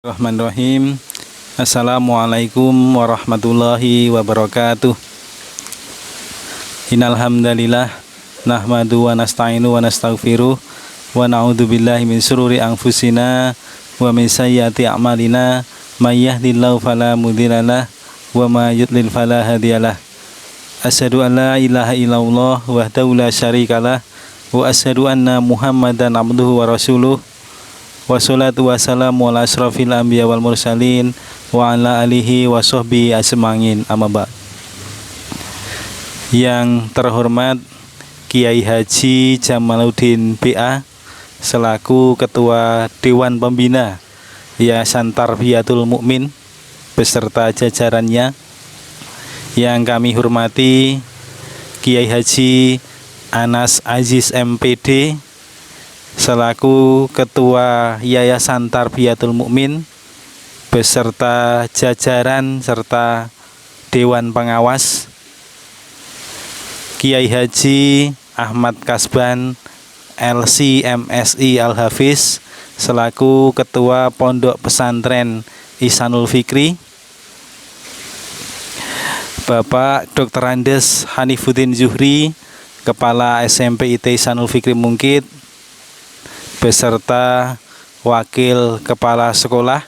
Bismillahirrahmanirrahim. Assalamualaikum warahmatullahi wabarakatuh. Innal hamdalillah nahmadu wa nasta'inu wa nastaghfiruh wa na'udzu billahi min syururi anfusina wa min sayyiati a'malina may yahdihillahu fala mudhillalah wa may yudlil fala hadiyalah. Asyhadu an la ilaha illallah wahdahu la syarikalah wa asyhadu anna Muhammadan abduhu wa rasuluh. Wassalatu wassalamu ala asrafil anbiya wal mursalin wa ala alihi wa sahbihi ajma'in, amma ba'd. Yang terhormat Kiai Haji Jamaluddin BA selaku Ketua Dewan Pembina Yayasan Tarbiyatul Mukmin beserta jajarannya. Yang kami hormati Kiai Haji Anas Aziz MPD selaku Ketua Yayasan Tarbiyatul Mukmin beserta jajaran serta Dewan Pengawas. Kiai Haji Ahmad Kasban LC MSI Al-Hafiz selaku Ketua Pondok Pesantren Ihsanul Fikri. Bapak Dr. Andes Hanifuddin Zuhri, Kepala SMP IT Ihsanul Fikri Mungkit beserta Wakil Kepala Sekolah,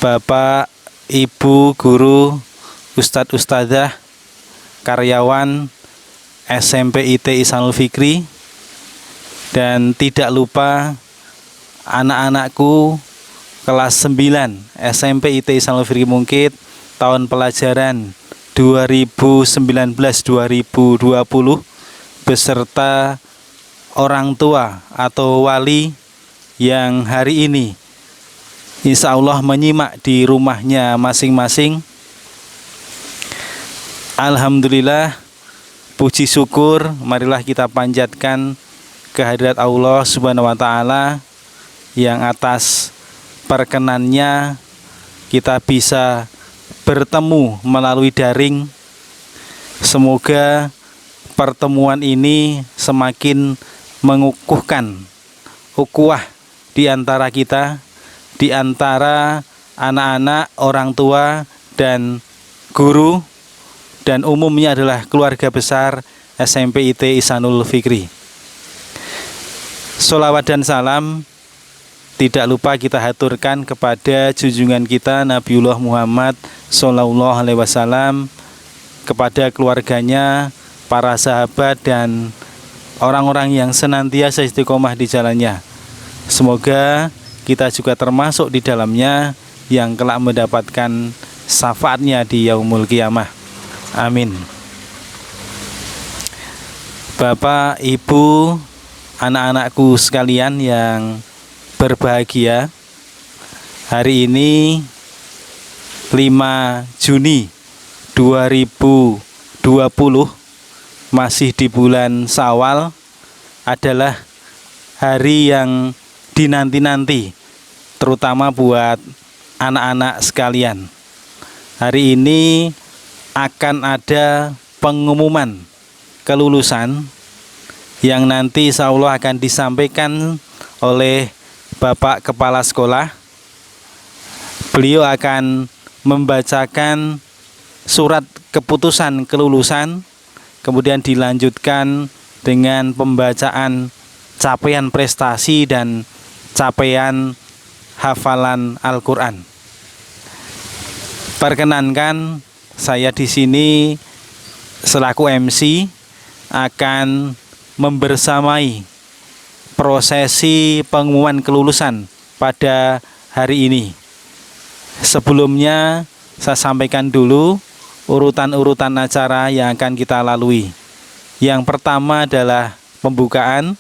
Bapak, Ibu, Guru, Ustadz Ustadzah, karyawan SMP IT Ihsanul Fikri, dan tidak lupa anak-anakku kelas 9 SMP IT Ihsanul Fikri Mungkit tahun pelajaran 2019-2020 beserta orang tua atau wali yang hari ini insya Allah menyimak di rumahnya masing-masing. Alhamdulillah, puji syukur marilah kita panjatkan kehadirat Allah Subhanahu wa Ta'ala yang atas perkenannya kita bisa bertemu melalui daring. Semoga pertemuan ini semakin mengukuhkan ukhuwah di antara kita, di antara anak-anak, orang tua, dan guru, dan umumnya adalah keluarga besar SMP IT Ihsanul Fikri. Sholawat dan salam tidak lupa kita haturkan kepada junjungan kita Nabiullah Muhammad Sallallahu Alaihi Wasallam, kepada keluarganya, para sahabat, dan orang-orang yang senantiasa istiqomah di jalannya. Semoga kita juga termasuk di dalamnya yang kelak mendapatkan syafaatnya di yaumul qiyamah. Amin. Bapak, Ibu, anak-anakku sekalian yang berbahagia, hari ini 5 Juni 2020 masih di bulan Syawal, adalah hari yang dinanti-nanti terutama buat anak-anak sekalian. Hari ini akan ada pengumuman kelulusan yang nanti insya Allah akan disampaikan oleh Bapak Kepala Sekolah. Beliau akan membacakan surat keputusan kelulusan, kemudian dilanjutkan dengan pembacaan capaian prestasi dan capaian hafalan Al-Quran. Perkenankan saya di sini selaku MC akan membersamai prosesi pengumuman kelulusan pada hari ini. Sebelumnya saya sampaikan dulu urutan-urutan acara yang akan kita lalui. Yang pertama adalah pembukaan,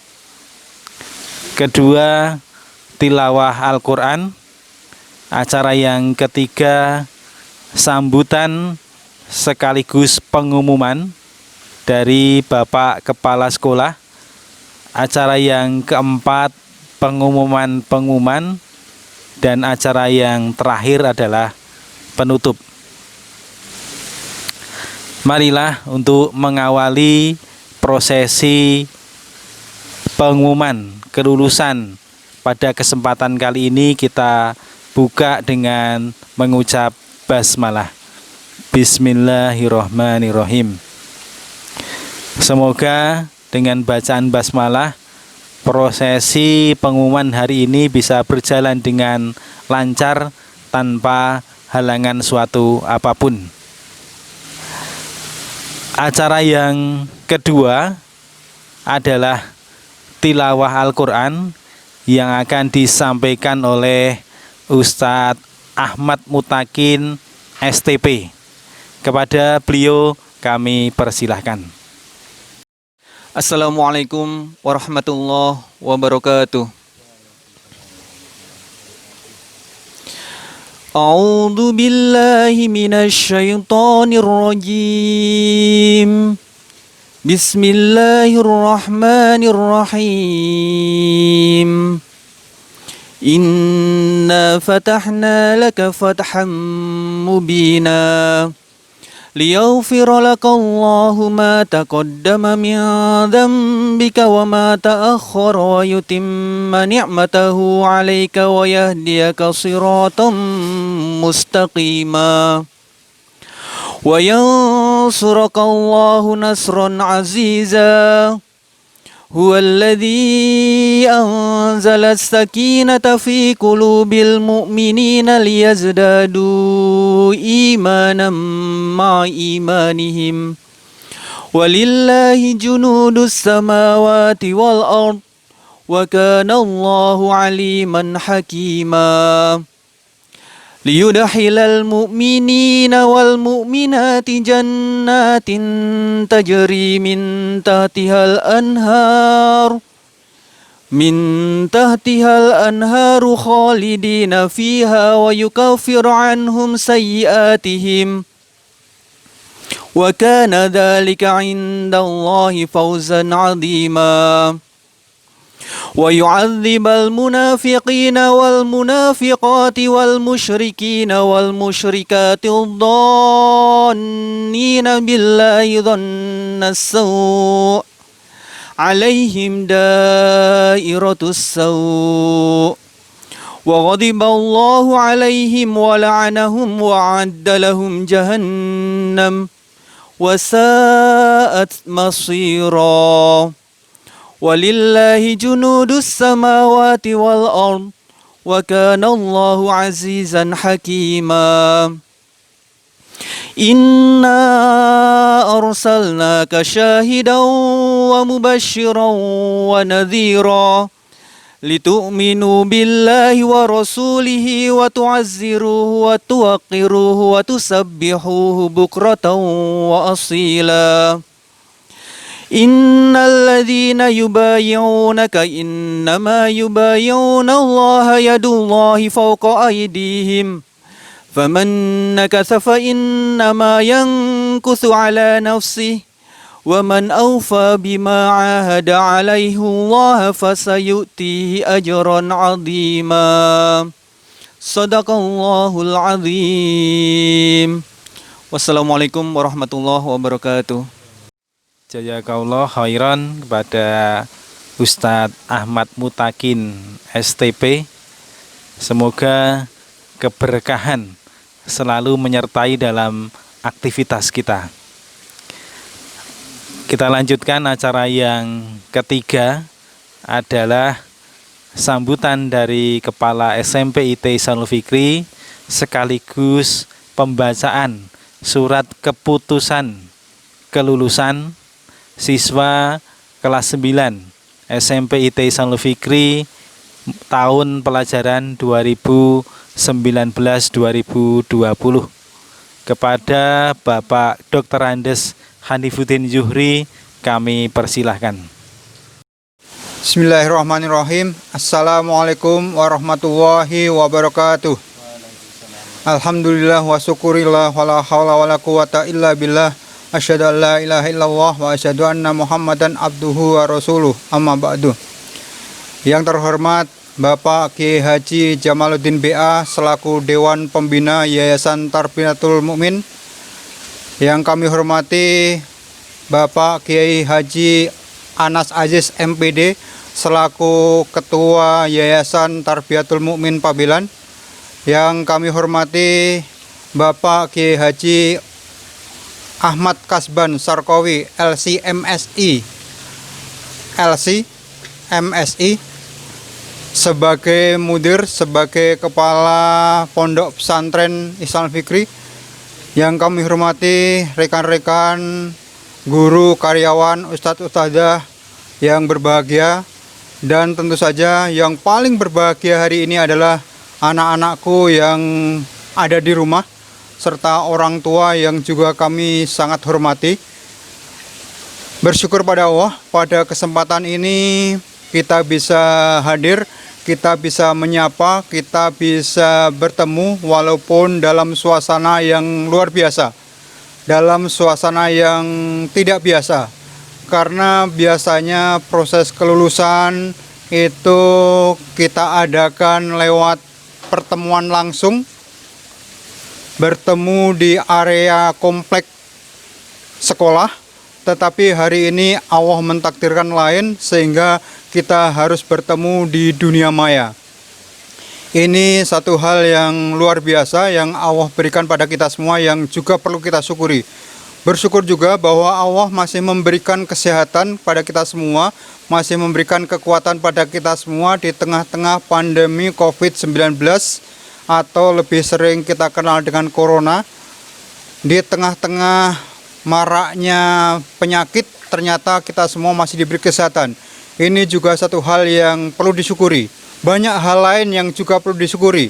kedua tilawah Al-Quran, acara yang ketiga sambutan sekaligus pengumuman dari Bapak Kepala Sekolah, acara yang keempat pengumuman, dan acara yang terakhir adalah penutup. Marilah untuk mengawali prosesi pengumuman kelulusan pada kesempatan kali ini kita buka dengan mengucap basmalah. Bismillahirrahmanirrahim. Semoga dengan bacaan basmalah prosesi pengumuman hari ini bisa berjalan dengan lancar tanpa halangan suatu apapun. Acara yang kedua adalah tilawah Al-Quran yang akan disampaikan oleh Ustadz Ahmad Mutakin STP. Kepada beliau kami persilahkan. Assalamualaikum warahmatullahi wabarakatuh. A'udzu billahi minasy syaithanir rajim. Bismillahirrahmanirrahim. Inna fatahna laka fathan mubina. ليغفر لك الله ما تقدم من ذنبك وما تأخر ويتم نعمته عليك ويهديك صراطا مستقيما وينصرك الله نصرا عزيزا هو الذي أنزل السكينة في قلوب المؤمنين ليزدادوا إيمانا مع إيمانهم ولله جنود السماوات والأرض وكان الله عليما حكيما ليدخل المؤمنين والمؤمنات جنات تجري من تحتها الأنهار خالدين فيها ويكفر عنهم سيئاتهم وكان ذلك عند الله فوزا عظيما ويعذب المنافقين والمنافقات والمشركين والمشركات الظانين بالله ظن السوء عليهم دائرة السوء وغضب الله عليهم ولعنهم وأعد لهم جهنم وساءت مصيرا ولله جنود السماوات والأرض وكان الله عزيزا حكيما إنا أرسلناك شاهدا ومبشرا ونذيرا لتؤمنوا بالله ورسوله وتعزروه وتوقروه وتسبحوه بكرة وأصيلا إن الذين يبايعونك إنما يبايعون الله يد الله فوق أيديهم فمن نكث فإنما ينكث على نفسه ومن أوفى بما عاهد عليه الله فسيؤتيه أجرا عظيما صدق الله العظيم. Wassalamualaikum warahmatullahi wabarakatuh. Jazakallah khairan kepada Ustadz Ahmad Mutakin STP. Semoga keberkahan selalu menyertai dalam aktivitas kita. Kita lanjutkan acara yang ketiga adalah sambutan dari Kepala SMP IT Ihsanul Fikri sekaligus pembacaan surat keputusan kelulusan siswa kelas 9 SMP IT Ihsanul Fikri tahun pelajaran 2019-2020 kepada Bapak Dr. Andes Hanifuddin Zuhri kami persilahkan. Bismillahirrahmanirrahim. Assalamualaikum warahmatullahi wabarakatuh. Alhamdulillah wa syukurillah wa la hawla wa la quwata illa billah. Asyhadu an la ilaha illallah wa asyhadu anna Muhammadan abduhu wa rasuluh. Amma ba'du. Yang terhormat Bapak Kiai Haji Jamaluddin BA selaku Dewan Pembina Yayasan Tarbiyatul Mukmin. Yang kami hormati Bapak Kiai Haji Anas Aziz MPD selaku Ketua Yayasan Tarbiyatul Mukmin Pabelan. Yang kami hormati Bapak Kiai Haji Ahmad Kasban Sarkowi LC MSI sebagai mudir, sebagai kepala Pondok Pesantren Ihsanul Fikri. Yang kami hormati rekan-rekan guru, karyawan, ustadz, ustadzah yang berbahagia. Dan tentu saja yang paling berbahagia hari ini adalah anak-anakku yang ada di rumah, serta orang tua yang juga kami sangat hormati. Bersyukur pada Allah, pada kesempatan ini kita bisa hadir, kita bisa menyapa, kita bisa bertemu walaupun dalam suasana yang luar biasa, dalam suasana yang tidak biasa. Karena biasanya proses kelulusan itu kita adakan lewat pertemuan langsung, bertemu di area komplek sekolah. Tetapi hari ini Allah mentakdirkan lain sehingga kita harus bertemu di dunia maya. Ini satu hal yang luar biasa yang Allah berikan pada kita semua yang juga perlu kita syukuri. Bersyukur juga bahwa Allah masih memberikan kesehatan pada kita semua, masih memberikan kekuatan pada kita semua di tengah-tengah pandemi COVID-19 atau lebih sering kita kenal dengan Corona. Di tengah-tengah maraknya penyakit, ternyata kita semua masih diberi kesehatan. Ini juga satu hal yang perlu disyukuri. Banyak hal lain yang juga perlu disyukuri.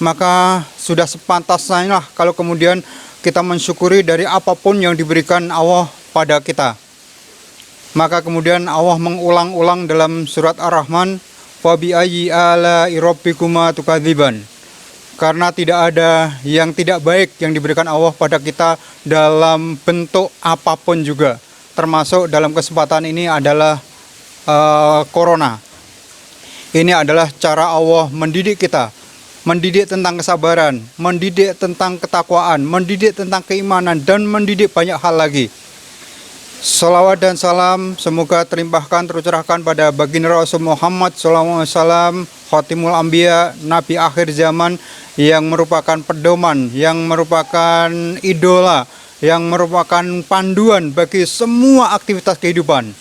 Maka sudah sepantasnya lah kalau kemudian kita mensyukuri dari apapun yang diberikan Allah pada kita. Maka kemudian Allah mengulang-ulang dalam surat Ar-Rahman, "Fa bi ayyi ala'i rabbikuma tukadziban." Karena tidak ada yang tidak baik yang diberikan Allah pada kita dalam bentuk apapun juga. Termasuk dalam kesempatan ini adalah Corona. Ini adalah cara Allah mendidik kita. Mendidik tentang kesabaran, mendidik tentang ketakwaan, mendidik tentang keimanan, dan mendidik banyak hal lagi. Salawat dan salam semoga terlimpahkan, tercurahkan pada baginda Rasul Muhammad SAW, Khatimul Anbiya, Nabi akhir zaman, yang merupakan pedoman, yang merupakan idola, yang merupakan panduan bagi semua aktivitas kehidupan.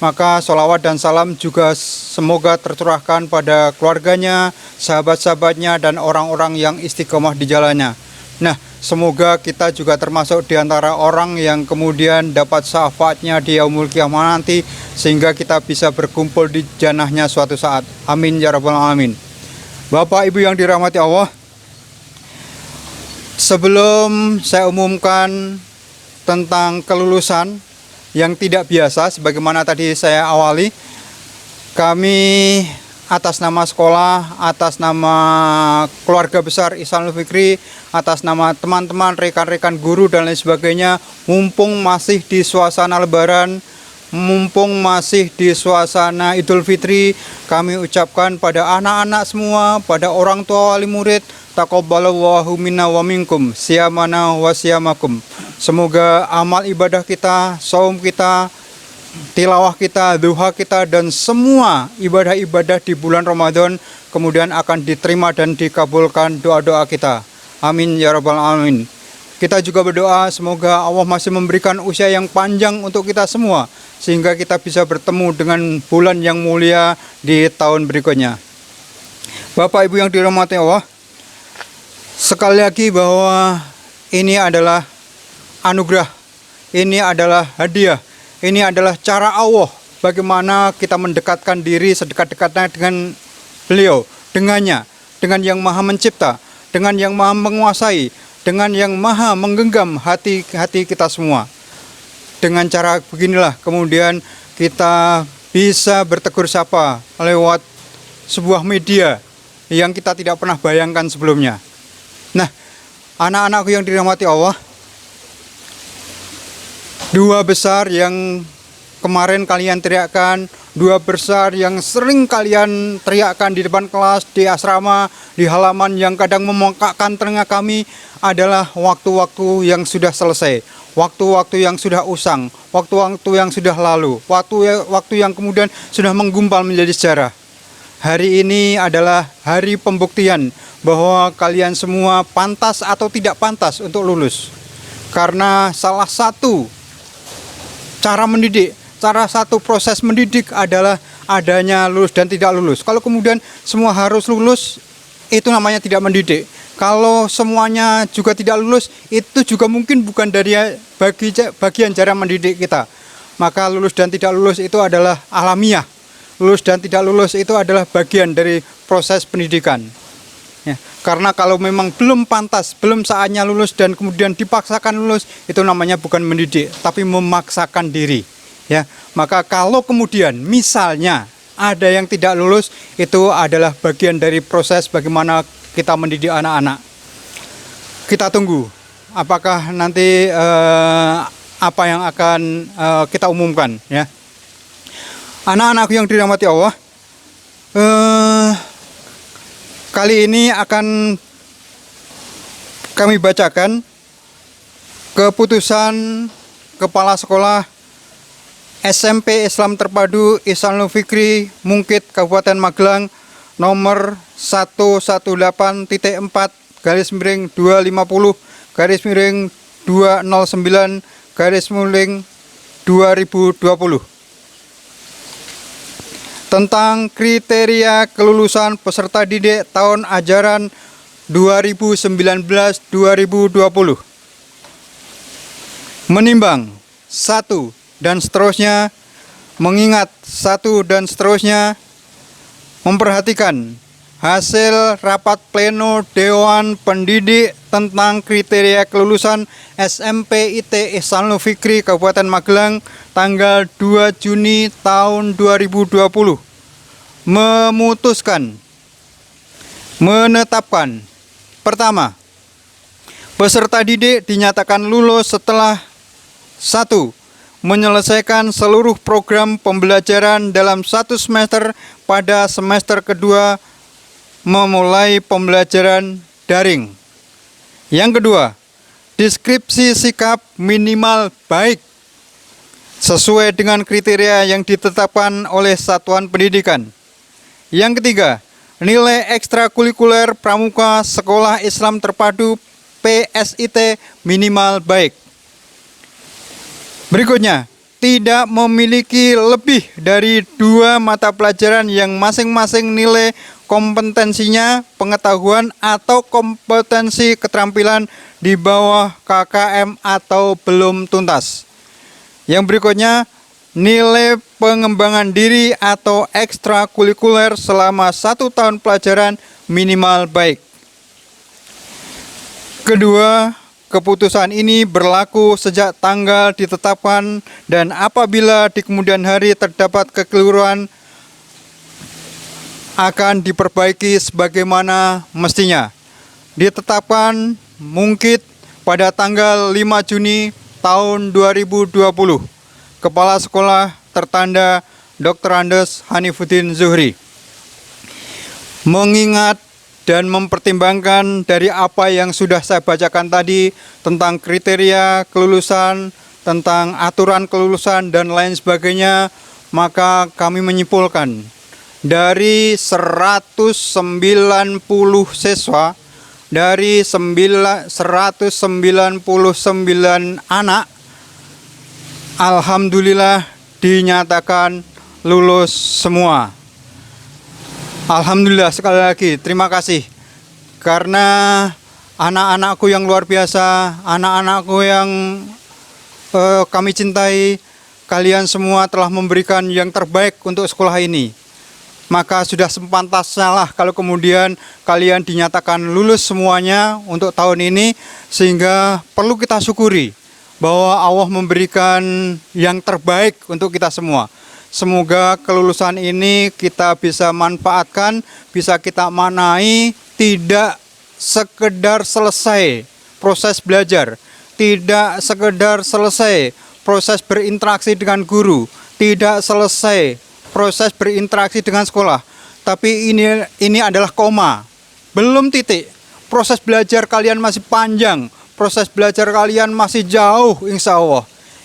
Maka salawat dan salam juga semoga tercurahkan pada keluarganya, sahabat-sahabatnya, dan orang-orang yang istiqomah di jalannya. Nah, semoga kita juga termasuk di antara orang yang kemudian dapat syafaatnya di yaumul qiyamah nanti, sehingga kita bisa berkumpul di jannahnya suatu saat. Amin ya rabbal alamin. Bapak Ibu yang dirahmati Allah, sebelum saya umumkan tentang kelulusan yang tidak biasa, sebagaimana tadi saya awali, kami atas nama sekolah, atas nama keluarga besar Ihsanul Fikri, atas nama teman-teman, rekan-rekan guru dan lain sebagainya, mumpung masih di suasana Lebaran, mumpung masih di suasana Idul Fitri, kami ucapkan pada anak-anak semua, pada orang tua wali murid, taqabbalallahu minna wa minkum, siyamana wa siyamakum. Semoga amal ibadah kita, saum kita, tilawah kita, duha kita, dan semua ibadah-ibadah di bulan Ramadan kemudian akan diterima dan dikabulkan doa-doa kita. Amin ya rabbal alamin. Kita juga berdoa semoga Allah masih memberikan usia yang panjang untuk kita semua, sehingga kita bisa bertemu dengan bulan yang mulia di tahun berikutnya. Bapak Ibu yang dirahmati Allah, sekali lagi bahwa ini adalah anugerah, ini adalah hadiah, ini adalah cara Allah bagaimana kita mendekatkan diri sedekat-dekatnya dengan beliau, dengannya, dengan yang maha mencipta, dengan yang maha menguasai, dengan yang maha menggenggam hati-hati kita semua. Dengan cara beginilah kemudian kita bisa bertegur sapa lewat sebuah media yang kita tidak pernah bayangkan sebelumnya. Nah, anak-anakku yang dirahmati Allah, dua besar yang kemarin kalian teriakkan, dua besar yang sering kalian teriakkan di depan kelas, di asrama, di halaman yang kadang memongkakkan telinga kami, adalah waktu-waktu yang sudah selesai, waktu-waktu yang sudah usang, waktu-waktu yang sudah lalu, waktu yang kemudian sudah menggumpal menjadi sejarah. hari ini adalah hari pembuktian bahwa kalian semua pantas atau tidak pantas untuk lulus. Karena salah satu cara mendidik, salah satu proses mendidik adalah adanya lulus dan tidak lulus. Kalau kemudian semua harus lulus, itu namanya tidak mendidik. Kalau semuanya juga tidak lulus, itu juga mungkin bukan dari bagian cara mendidik kita. Maka lulus dan tidak lulus itu adalah alamiah. Lulus dan tidak lulus itu adalah bagian dari proses pendidikan. Ya, karena kalau memang belum pantas, belum saatnya lulus dan kemudian dipaksakan lulus, itu namanya bukan mendidik, tapi memaksakan diri. Ya, maka kalau kemudian misalnya ada yang tidak lulus, itu adalah bagian dari proses bagaimana kita mendidik anak-anak. Kita tunggu apakah nanti apa yang akan kita umumkan, ya. Anak-anakku yang dirahmati Allah, kali ini akan kami bacakan keputusan Kepala Sekolah SMP Islam Terpadu Ihsanul Fikri Mungkit Kabupaten Magelang nomor 118-4-209-220 tentang kriteria kelulusan peserta didik tahun ajaran 2019-2020. Menimbang 1 dan seterusnya, mengingat 1 dan seterusnya, memperhatikan hasil rapat pleno Dewan Pendidik tentang kriteria kelulusan SMP IT Ihsanul Fikri Kabupaten Magelang tanggal 2 Juni tahun 2020 memutuskan, menetapkan, pertama, peserta didik dinyatakan lulus setelah 1. Menyelesaikan seluruh program pembelajaran dalam 1 semester pada semester kedua memulai pembelajaran daring. Yang kedua, deskripsi sikap minimal baik sesuai dengan kriteria yang ditetapkan oleh satuan pendidikan. Yang ketiga, nilai ekstrakurikuler pramuka Sekolah Islam Terpadu PSIT minimal baik. Berikutnya, tidak memiliki lebih dari 2 mata pelajaran yang masing-masing nilai kompetensinya, pengetahuan atau kompetensi keterampilan di bawah KKM atau belum tuntas. Yang berikutnya, nilai pengembangan diri atau ekstrakurikuler selama 1 tahun pelajaran minimal baik. Kedua, keputusan ini berlaku sejak tanggal ditetapkan dan apabila di kemudian hari terdapat kekeliruan akan diperbaiki sebagaimana mestinya. Ditetapkan Mungkit pada tanggal 5 Juni tahun 2020. Kepala Sekolah tertanda Dr. Andes Hanifuddin Zuhri. Mengingat dan mempertimbangkan dari apa yang sudah saya bacakan tadi tentang kriteria kelulusan, tentang aturan kelulusan dan lain sebagainya, maka kami menyimpulkan dari 190 siswa, dari 199 anak, alhamdulillah dinyatakan lulus semua. Alhamdulillah, sekali lagi terima kasih karena anak-anakku yang luar biasa, anak-anakku yang kami cintai, kalian semua telah memberikan yang terbaik untuk sekolah ini. Maka sudah sepantasnya lah kalau kemudian kalian dinyatakan lulus semuanya untuk tahun ini, sehingga perlu kita syukuri bahwa Allah memberikan yang terbaik untuk kita semua. Semoga kelulusan ini kita bisa manfaatkan, bisa kita maknai, tidak sekedar selesai proses belajar, tidak sekedar selesai proses berinteraksi dengan guru, tidak selesai proses berinteraksi dengan sekolah, tapi ini adalah koma, belum titik. Proses belajar kalian masih panjang, proses belajar kalian masih jauh insya Allah.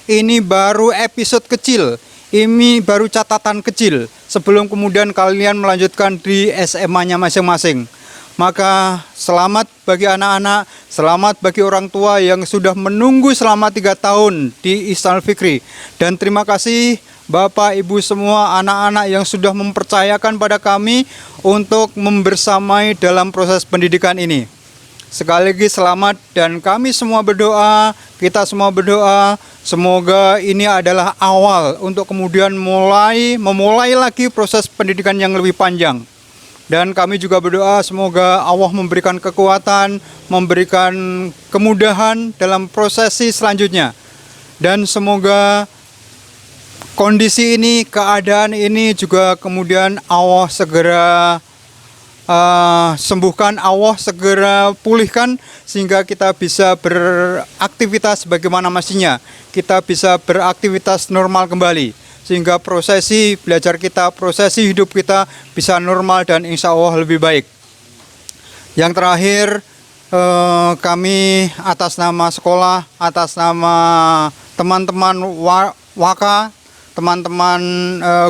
Ini baru episode kecil. ini baru catatan kecil sebelum kemudian kalian melanjutkan di SMA-nya masing-masing. Maka selamat bagi anak-anak, selamat bagi orang tua yang sudah menunggu selama 3 tahun di Ihsanul Fikri. Dan terima kasih Bapak, Ibu semua, anak-anak yang sudah mempercayakan pada kami untuk membersamai dalam proses pendidikan ini. Sekali lagi selamat, dan kami semua berdoa, kita semua berdoa, semoga ini adalah awal untuk kemudian memulai lagi proses pendidikan yang lebih panjang. Dan kami juga berdoa semoga Allah memberikan kekuatan, memberikan kemudahan dalam prosesi selanjutnya. Dan semoga kondisi ini, keadaan ini juga kemudian Allah segera sembuhkan, Allah segera pulihkan, sehingga kita bisa beraktivitas bagaimana mestinya. Kita bisa beraktivitas normal kembali, sehingga prosesi belajar kita, prosesi hidup kita bisa normal dan insya Allah lebih baik. Yang terakhir, kami atas nama sekolah, atas nama teman-teman waka, teman-teman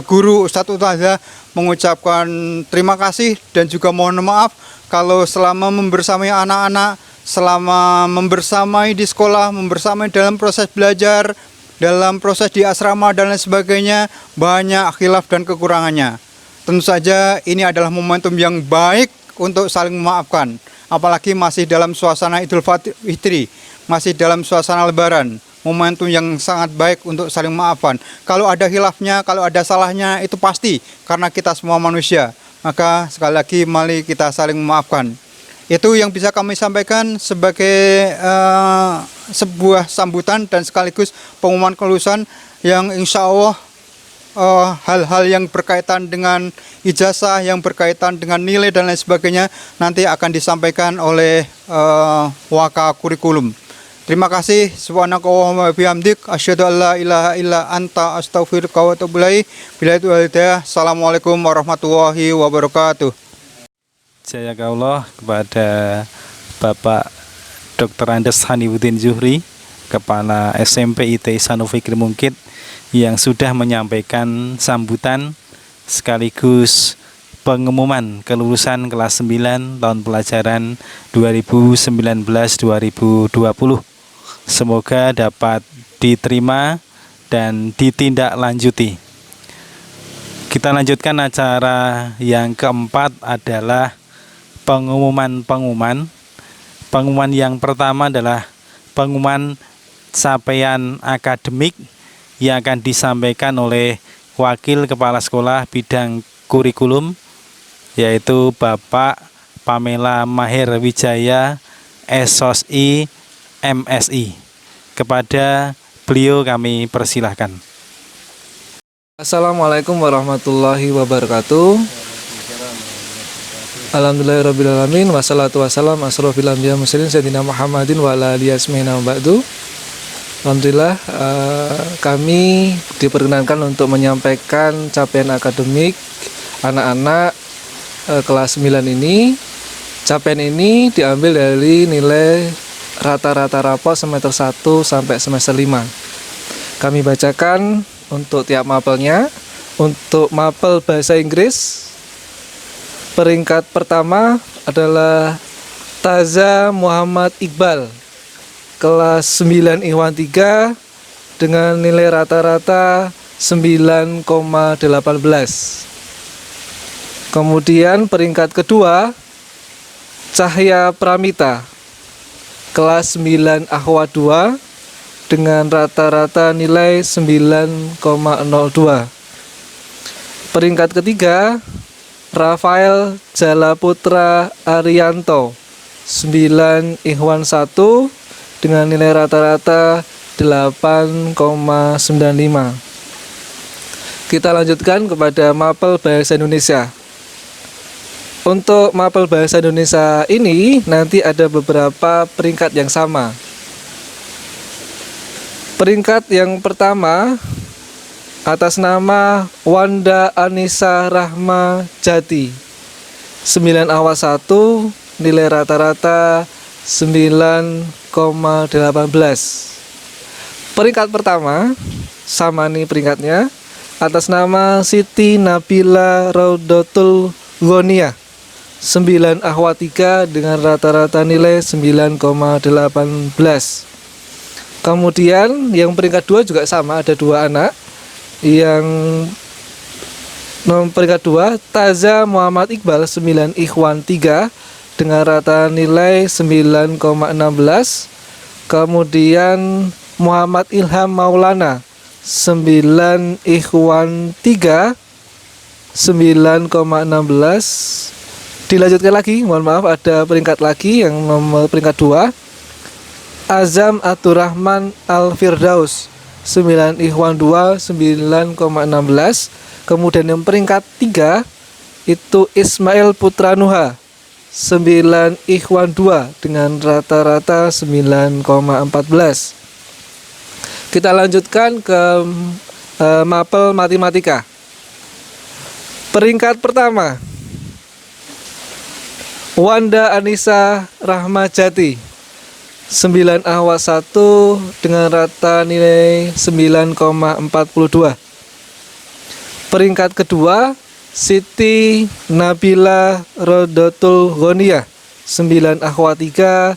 guru, Ustadz Ustazah, mengucapkan terima kasih dan juga mohon maaf kalau selama membersamai anak-anak, selama membersamai di sekolah, membersamai dalam proses belajar, dalam proses di asrama dan lain sebagainya, banyak khilaf dan kekurangannya. Tentu saja ini adalah momentum yang baik untuk saling memaafkan. Apalagi masih dalam suasana Idul Fitri, masih dalam suasana Lebaran. Momentum yang sangat baik untuk saling memaafkan. Kalau ada khilafnya, kalau ada salahnya, itu pasti karena kita semua manusia. Maka sekali lagi mari kita saling memaafkan. Itu yang bisa kami sampaikan sebagai sebuah sambutan dan sekaligus pengumuman kelulusan yang insya Allah hal-hal yang berkaitan dengan ijazah, yang berkaitan dengan nilai dan lain sebagainya nanti akan disampaikan oleh waka kurikulum. Terima kasih. Subhanakallahumma wa bihamdik, asyhadu an la ilaha illa anta, astaghfiruka wa atubu ilaik. Billahi hidayah. Assalamualaikum warahmatullahi wabarakatuh. Jaya Allah kepada Bapak Dr. Andes Hanifuddin Zuhri, Kepala SMP IT Ihsanul Fikri Mungkit, yang sudah menyampaikan sambutan sekaligus pengumuman kelulusan kelas 9 tahun pelajaran 2019-2020. Semoga dapat diterima dan ditindaklanjuti. Kita lanjutkan acara yang keempat adalah pengumuman. Pengumuman yang pertama adalah pengumuman capaian akademik yang akan disampaikan oleh Wakil Kepala Sekolah Bidang Kurikulum, yaitu Bapak Pamela Mahir Wijaya, SOSI MSI. Kepada beliau kami persilahkan. Assalamualaikum warahmatullahi wabarakatuh. Alhamdulillahirrabbilalamin. Wassalatu wassalam asrofil anbiya muslimin sayyidina Muhammadin wa ala alihi asmina ba'du. Alhamdulillah, kami diperkenankan untuk menyampaikan capaian akademik anak-anak kelas 9 ini. Capaian ini diambil dari nilai rata-rata rapor semester 1 sampai semester 5. Kami bacakan untuk tiap mapelnya. Untuk mapel bahasa Inggris, peringkat pertama adalah Taza Muhammad Iqbal, kelas 9 Ikhwan 3 dengan nilai rata-rata 9,18. Kemudian peringkat kedua Cahya Pramita, kelas 9 Akhwat 2 dengan rata-rata nilai 9,02. Peringkat ketiga Rafael Jalaputra Arianto, 9 Ikhwan 1 dengan nilai rata-rata 8,95. Kita lanjutkan kepada mapel bahasa Indonesia. Untuk mapel bahasa Indonesia ini nanti ada beberapa peringkat yang sama. Peringkat yang pertama atas nama Wanda Anissa Rahma Jati, 9 Awas 1, nilai rata-rata 9,18. Peringkat pertama sama nih peringkatnya atas nama Siti Nabila Raudatul Ghonia 9 akhwat 3 dengan rata-rata nilai 9,18. Kemudian yang peringkat 2 juga sama, ada 2 anak. Yang nomor peringkat 2 Taza Muhammad Iqbal 9 ikhwan 3 dengan rata nilai 9,16. Kemudian Muhammad Ilham Maulana 9 ikhwan 3 9,16. Dilanjutkan lagi, mohon maaf, ada peringkat lagi yang nomor peringkat 2 Azam Abdurrahman Al-Firdaus 9 ikhwan 2 9,16. Kemudian yang peringkat 3 itu Ismail Putra Nuha 9 ikhwan 2 dengan rata-rata 9,14. Kita lanjutkan ke mapel matematika. Peringkat pertama Wanda Anissa Rahmajati 9 akhwat 1 dengan rata nilai 9,42. Peringkat kedua Siti Nabila Raudatul Ghonia 9 akhwat 3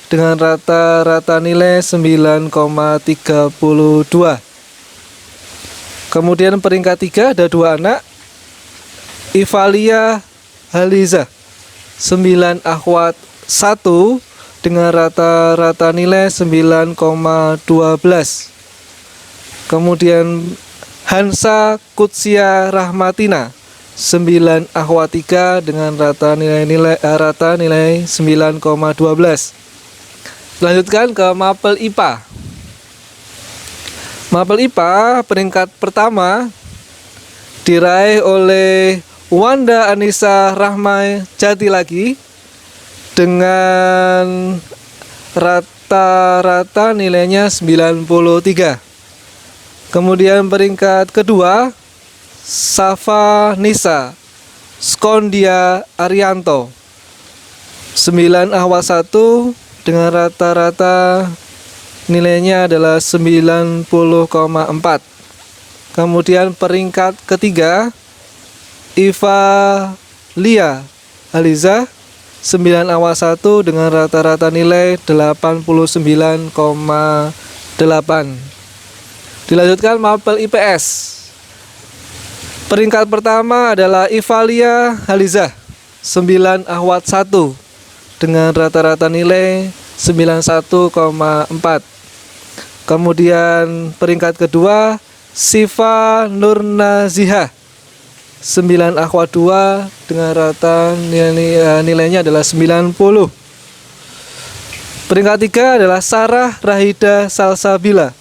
dengan rata-rata nilai 9,32. Kemudian peringkat 3 ada 2 anak, Ivalia Haliza 9 akhwat 1 dengan rata-rata nilai 9,12. Kemudian Hansa Kutsia Rahmatina 9 akhwat 3 dengan rata nilai 9,12. Lanjutkan ke mapel IPA. Mapel IPA peringkat pertama diraih oleh Wanda Anissa Rahmajati lagi dengan rata-rata nilainya 93. Kemudian peringkat kedua Safa Nisa Skondia Arianto 9 akhwat 1 dengan rata-rata nilainya adalah 90,4. Kemudian peringkat ketiga Iva Lia Aliza 9 akhwat 1 dengan rata-rata nilai 89,8. Dilanjutkan mapel IPS. Peringkat pertama adalah Ivalia Haliza 9 akhwat 1 dengan rata-rata nilai 91,4. Kemudian peringkat kedua Sifa Nurnaziha 9 akhwat 2 dengan rata nilainya adalah 90. Peringkat 3 adalah Sarah Rahida Salsabila.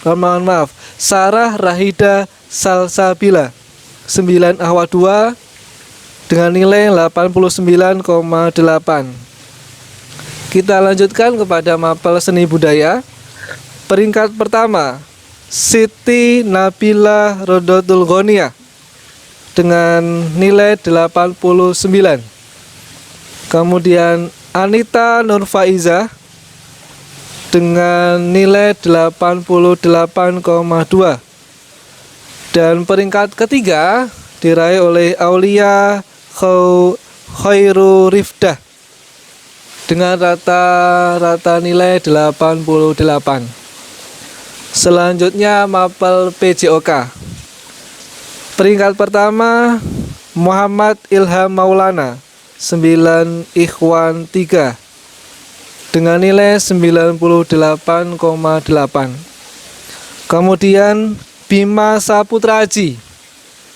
Mohon maaf, Sarah Rahida Salsabila 9 akhwat 2 dengan nilai 89,8. Kita lanjutkan kepada mapel seni budaya. Peringkat pertama Siti Nabila Raudatul Ghonia dengan nilai 89. Kemudian Anita Nurfaiza dengan nilai 88,2. Dan peringkat ketiga diraih oleh Aulia Khairu Rifdah dengan rata-rata nilai 88. Selanjutnya mapel PJOK. Peringkat pertama Muhammad Ilham Maulana 9 ikhwan 3 dengan nilai 98,8. Kemudian Bima Saputra Aji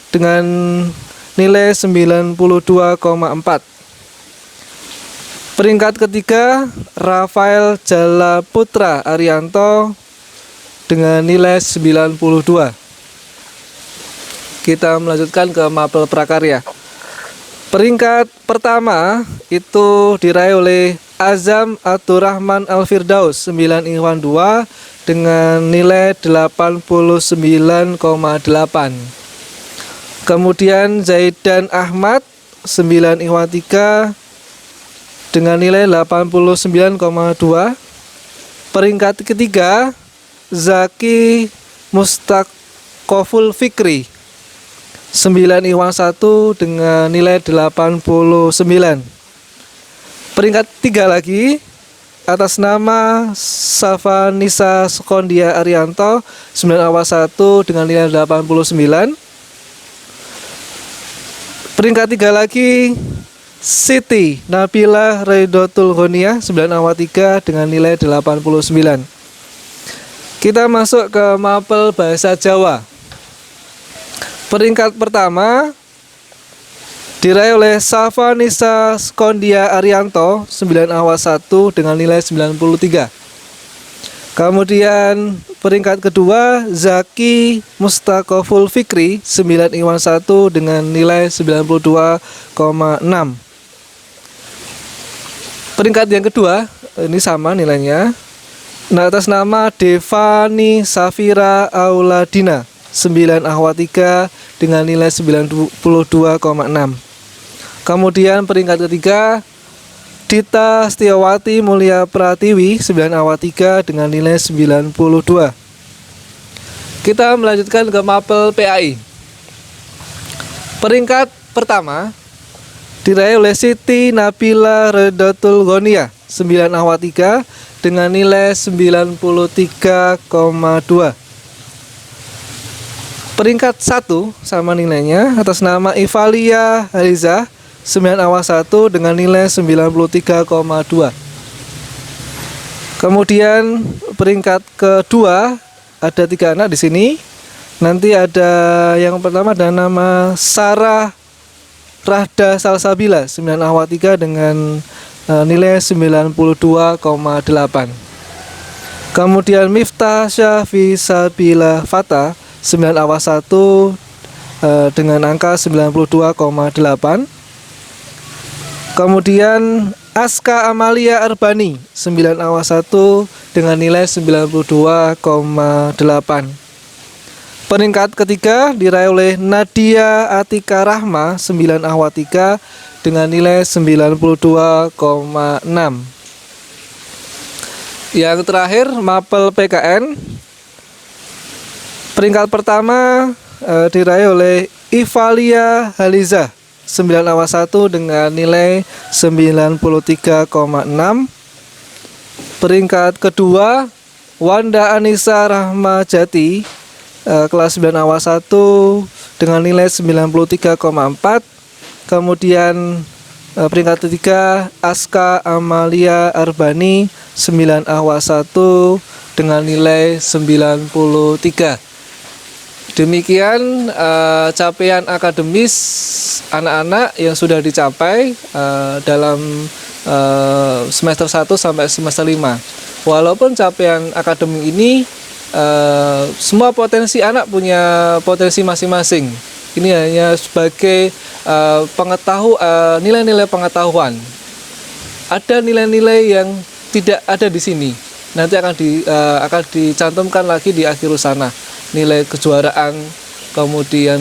dengan nilai 92,4. Peringkat ketiga Rafael Jala Putra Arianto dengan nilai 92. Kita melanjutkan ke mapel prakarya. Peringkat pertama itu diraih oleh Azam Abdurrahman Al-Firdaus 9 ikhwan 2 dengan nilai 89,8. Kemudian Zaidan Ahmad 9 ikhwan 3 dengan nilai 89,2. Peringkat ketiga Zaki Koful Fikri 9 Ikhwan 1 dengan nilai 89. Peringkat 3 lagi atas nama Safanisa Sekondia Arianto 9 Awas 1 dengan nilai 89. Peringkat 3 lagi Siti Nabila Raidotul Ghonia 9 Awal 3 dengan nilai 89. Kita masuk ke mapel bahasa Jawa. Peringkat pertama diraih oleh Safanisa Sekondia Arianto 9 Awal 1 dengan nilai 93. Kemudian peringkat kedua Zaki Mustaqoful Fikri 9 Iwan 1 dengan nilai 92,6. Peringkat yang kedua ini sama nilainya. Nah, atas nama Devani Safira Auladina 9 Ahwa 3 dengan nilai 92,6. Kemudian peringkat ketiga Dita Setiawati Mulia Pratiwi 9 Ahwa 3 dengan nilai 92. Kita melanjutkan ke mapel PAI. Peringkat pertama diraih oleh Siti Nabila Redatul Ghonia 9 Ahwa 3 dengan nilai 93,2. Peringkat 1 sama nilainya atas nama Ivalia Haliza 9 Awal 1 dengan nilai 93,2. Kemudian peringkat kedua ada 3 anak di sini. Nanti ada yang pertama ada nama Sarah Rahda Salsabila 9 Awal 3 dengan nilai 92,8. Kemudian Miftah Syafi Sabila Fata 9 Awal 1 dengan angka 92,8. Kemudian Aska Amalia Arbani 9 Awal 1 dengan nilai 92,8. Peringkat ketiga diraih oleh Nadia Atika Rahma 9 Awal 3 dengan nilai 92,6. Yang terakhir mapel PKN. Peringkat pertama diraih oleh Ivalia Haliza 9 Awal 1 dengan nilai 93,6. Peringkat kedua Wanda Anissa Rahmajati kelas 9 Awal 1 dengan nilai 93,4. Kemudian peringkat ketiga Aska Amalia Arbani 9 Awal 1 dengan nilai 93. Demikian capaian akademis anak-anak yang sudah dicapai dalam semester 1 sampai semester 5. Walaupun capaian akademik ini semua potensi anak punya potensi masing-masing. Ini hanya sebagai nilai-nilai pengetahuan. Ada nilai-nilai yang tidak ada di sini. Nanti akan dicantumkan lagi di akhir sana. Nilai kejuaraan, kemudian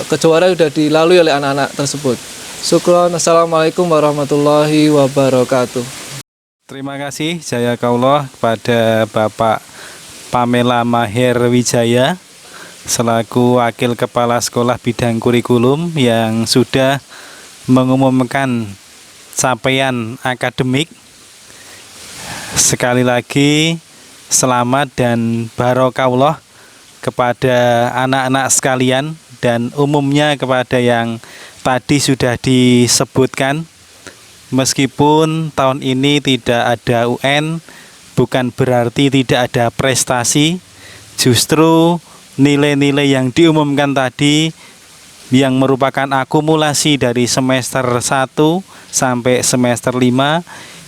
kejuaraan sudah dilalui oleh anak-anak tersebut. Syukron. Assalamualaikum warahmatullahi wabarakatuh. Terima kasih jazakallah kepada Bapak Pamela Mahir Wijaya selaku Wakil Kepala Sekolah Bidang Kurikulum yang sudah mengumumkan capaian akademik. Sekali lagi selamat dan barokallah kepada anak-anak sekalian dan umumnya kepada yang tadi sudah disebutkan. Meskipun tahun ini tidak ada UN, bukan berarti tidak ada prestasi. Justru nilai-nilai yang diumumkan tadi yang merupakan akumulasi dari semester 1 sampai semester 5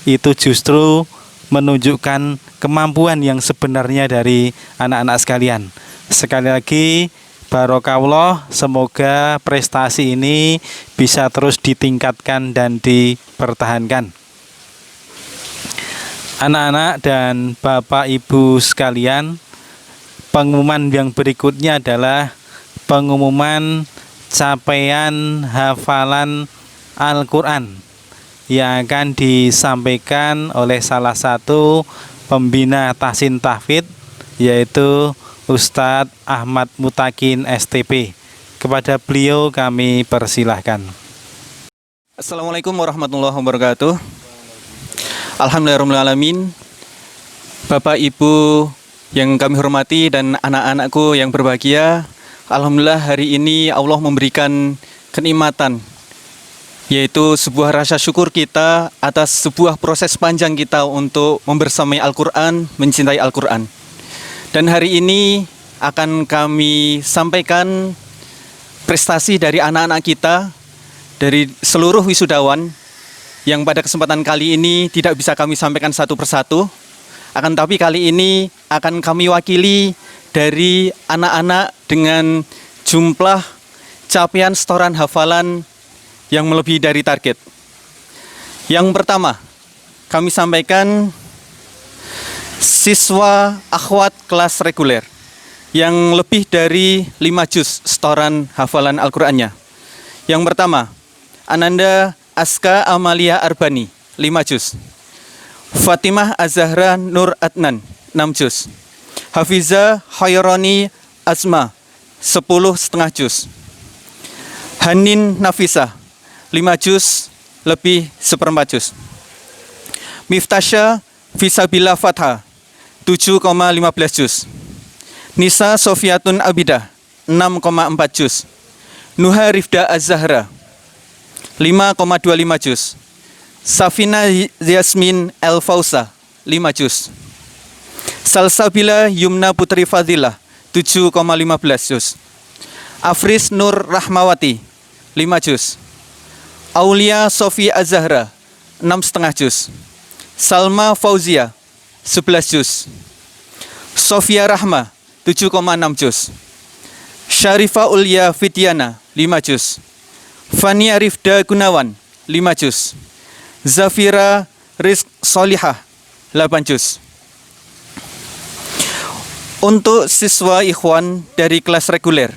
itu justru menunjukkan kemampuan yang sebenarnya dari anak-anak sekalian. Sekali lagi barokallah, semoga prestasi ini bisa terus ditingkatkan dan dipertahankan. Anak-anak dan Bapak Ibu sekalian, pengumuman yang berikutnya adalah pengumuman capaian hafalan Al-Quran yang akan disampaikan oleh salah satu pembina tahsin tahfidz, yaitu Ustadz Ahmad Mutakin STP. Kepada beliau kami persilahkan. Assalamualaikum warahmatullahi wabarakatuh. Alhamdulillahirrahmanirrahim. Bapak Ibu yang kami hormati dan anak-anakku yang berbahagia, alhamdulillah hari ini Allah memberikan kenikmatan, yaitu sebuah rasa syukur kita atas sebuah proses panjang kita untuk membersamai Al-Quran, mencintai Al-Quran. Dan hari ini akan kami sampaikan prestasi dari anak-anak kita, dari seluruh wisudawan, yang pada kesempatan kali ini tidak bisa kami sampaikan satu persatu. Akan tapi kali ini akan kami wakili dari anak-anak dengan jumlah capaian setoran hafalan yang melebihi dari target. Yang pertama, kami sampaikan siswa akhwat kelas reguler yang lebih dari 5 juz setoran hafalan Al-Qur'annya. Yang pertama, Ananda Aska Amalia Arbani 5 juz. Fatimah Azahra Nur Adnan 6 juz. Hafiza Khaironi Azma 10,5 juz. Hanin Nafisa 5 juz lebih 1/4 juz. Miftasha Fisabila Fatha 7,15 juz. Nisa Sofiatun Abidah 6,4 juz. Nuha Rifda Az-Zahra 5,25 juz. Safina Yasmin El Fausa 5 juz. Salsabila Yumna Putri Fadilah 7,15 juz. Afris Nur Rahmawati 5 juz. Aulia Sofi Az-Zahra 6,5 juz. Salma Fauzia 11 juz. Sofia Rahma 7,6 juz. Syarifa Ulya Fidiana 5 juz. Fania Rifda Gunawan 5 juz. Zafira Rizq Solihah 8 juz. Untuk siswa ikhwan dari kelas reguler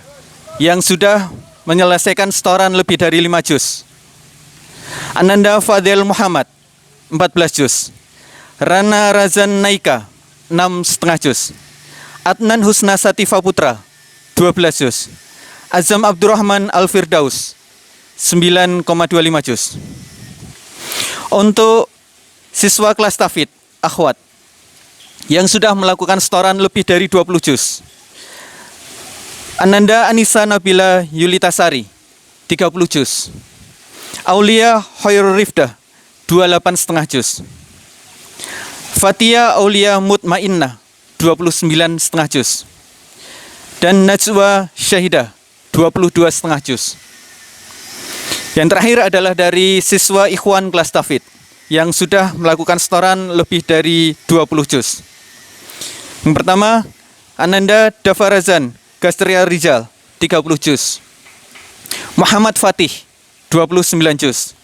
yang sudah menyelesaikan setoran lebih dari 5 juz, Ananda Fadil Muhammad 14 juz. Rana Razan Naika 6,5 juz. Adnan Husna Sativa Putra 12 juz. Azam Abdurrahman Al-Firdaus 9,25 juz. Untuk siswa kelas tafid akhwat yang sudah melakukan setoran lebih dari 20 juz, Ananda Anissa Nabila Yulitasari 30 juz. Aulia Khairul Rifdah 28,5 juz. Fatia Aulia Mutmainnah 29,5 juz. Dan Najwa Syahidah 22,5 juz. Yang terakhir adalah dari siswa ikhwan kelas tafid yang sudah melakukan setoran lebih dari 20 juz. Yang pertama, Ananda Dafarazan Gastria Rizal 30 juz. Muhammad Fatih 29 juz.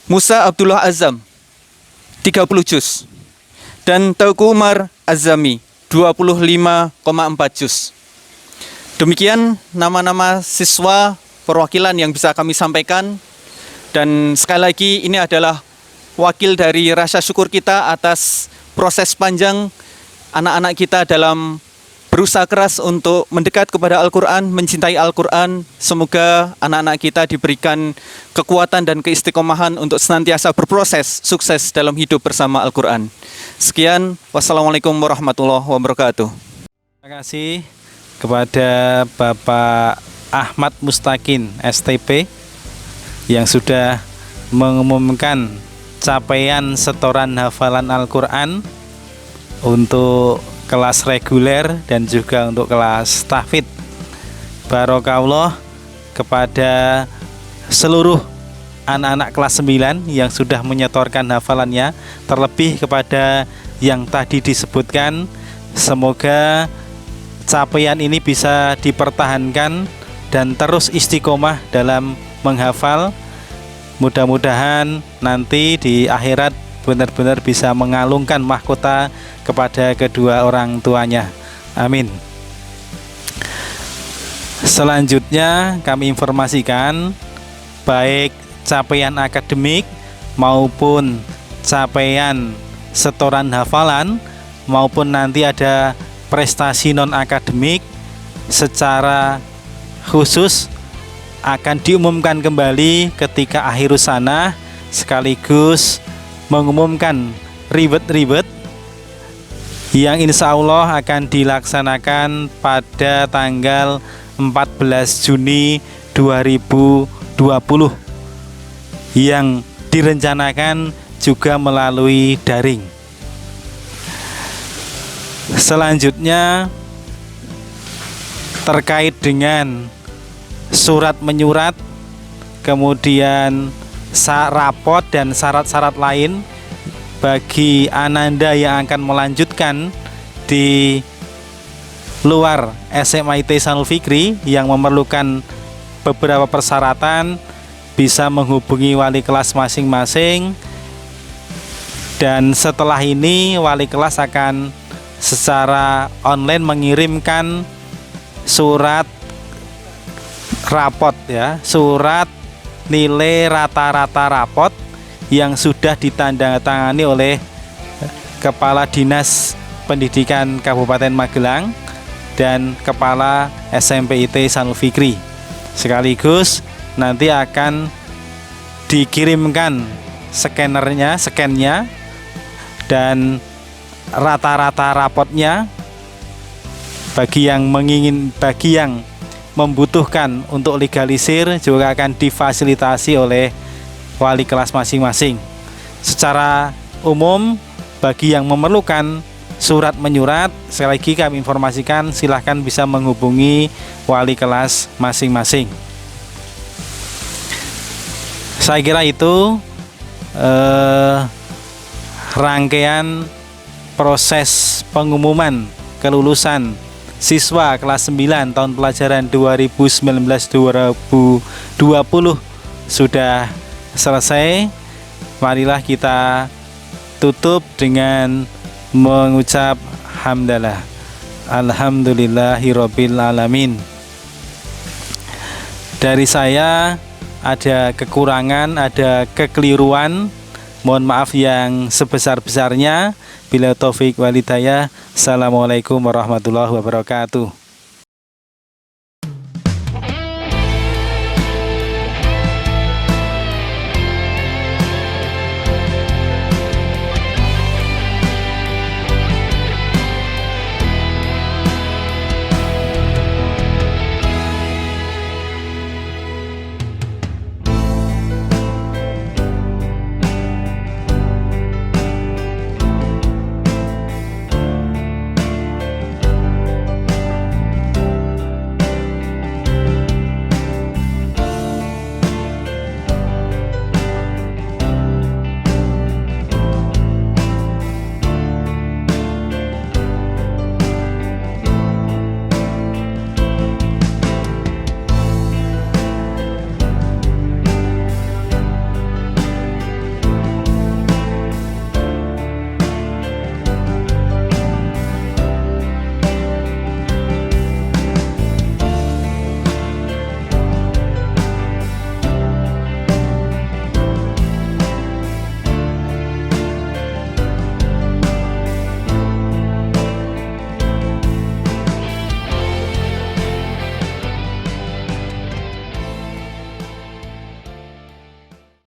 Musa Abdullah Azam 30 juz. Dan Tauku Umar Azami 25,4 juz. Demikian nama-nama siswa perwakilan yang bisa kami sampaikan. Dan sekali lagi ini adalah wakil dari rasa syukur kita atas proses panjang anak-anak kita dalam berusaha keras untuk mendekat kepada Al-Quran, mencintai Al-Quran. Semoga anak-anak kita diberikan kekuatan dan keistiqomahan untuk senantiasa berproses sukses dalam hidup bersama Al-Quran. Sekian, wassalamualaikum warahmatullahi wabarakatuh. Terima kasih kepada Bapak Ahmad Mustakin STP yang sudah mengumumkan capaian setoran hafalan Al-Quran untuk kelas reguler dan juga untuk kelas tahfidz. Barokallah kepada seluruh anak-anak kelas 9 yang sudah menyetorkan hafalannya, terlebih kepada yang tadi disebutkan. Semoga capaian ini bisa dipertahankan dan terus istiqomah dalam menghafal. Mudah-mudahan nanti di akhirat benar-benar bisa mengalungkan mahkota kepada kedua orang tuanya. Amin. Selanjutnya kami informasikan baik capaian akademik maupun capaian setoran hafalan maupun nanti ada prestasi non-akademik secara khusus akan diumumkan kembali ketika akhirus sanah, sekaligus mengumumkan ribet-ribet yang insya Allah akan dilaksanakan pada tanggal 14 Juni 2020 yang direncanakan juga melalui daring. Selanjutnya terkait dengan surat menyurat, kemudian rapot dan syarat-syarat lain bagi ananda yang akan melanjutkan di luar SMA IT Ihsanul Fikri yang memerlukan beberapa persyaratan, bisa menghubungi wali kelas masing-masing, dan setelah ini wali kelas akan secara online mengirimkan surat rapot ya, surat nilai rata-rata rapot yang sudah ditandatangani oleh Kepala Dinas Pendidikan Kabupaten Magelang dan Kepala SMP IT Ihsanul Fikri. Sekaligus nanti akan dikirimkan scannya dan rata-rata rapotnya bagi yang membutuhkan untuk legalisir juga akan difasilitasi oleh wali kelas masing-masing. Secara umum bagi yang memerlukan surat menyurat, sekali lagi kami informasikan silahkan bisa menghubungi wali kelas masing-masing. Saya kira itu rangkaian proses pengumuman kelulusan siswa kelas 9 tahun pelajaran 2019-2020 sudah selesai. Marilah kita tutup dengan mengucap hamdalah. Alhamdulillahirabbil alamin. Dari saya ada kekurangan, ada kekeliruan, mohon maaf yang sebesar-besarnya. Bila taufik walidayah. Assalamualaikum warahmatullahi wabarakatuh.